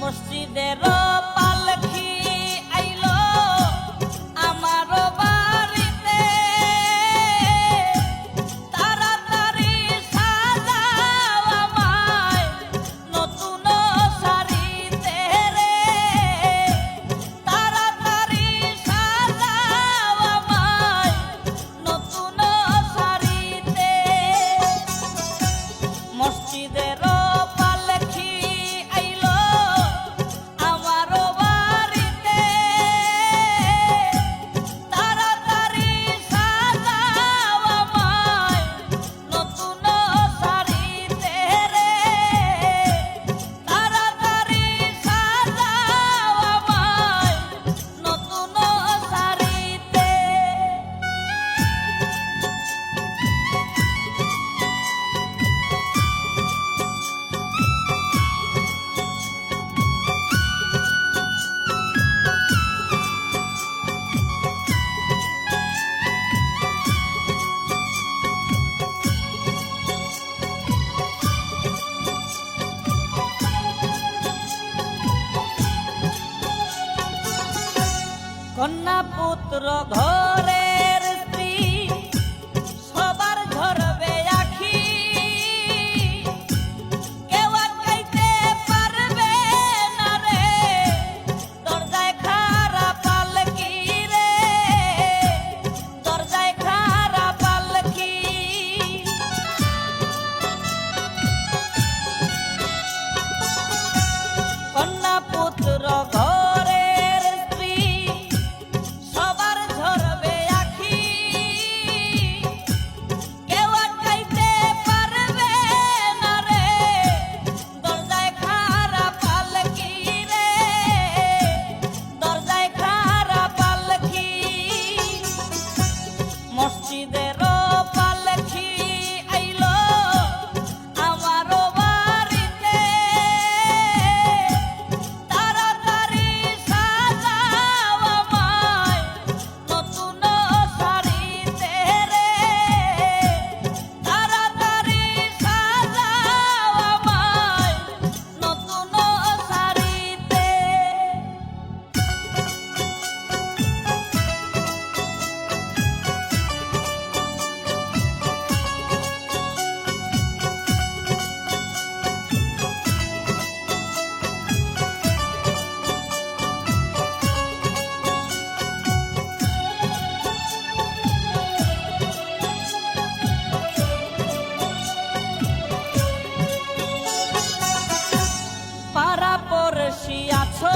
মসজিদের পালকি আইলো আমার বাড়িতে, তাড়াতাড়ি সাজাও আমায় নতুন শাড়িতে রে, তাড়াতাড়ি সাজাও আমায় নতুন শাড়িতে। মসজিদের পালকি আইলো আমার বাড়িতে, তাড়াতাড়ি সাজাও আমায় নতুন শাড়িতে রে, তাড়াতাড়ি সাজাও আমায় নতুন শাড়িতে। কন্যা পুত্র ঘরের স্ত্রী সবার ঝরবে আখি, কেউ আটকাইতে পারবে না রে, দরজায় খাড়া পালকি রে, দরজায় খাড়া পালকি। কন্যা পুত্র ঘরের স্ত্রী সবার ঝরবে আখি, কেউ আটকাইতে পারবে না রে, দরজায় খাড়া পালকি রে, দরজায় খাড়া পালকি। মসজিদের পালকি আইলো আমার বাড়িতে, তাড়াতাড়ি সাজাও আমায় নতুন শাড়িতে রে, তাড়াতাড়ি সাজাও আমায় নতুন শাড়িতে। পাড়া পড়শি আছো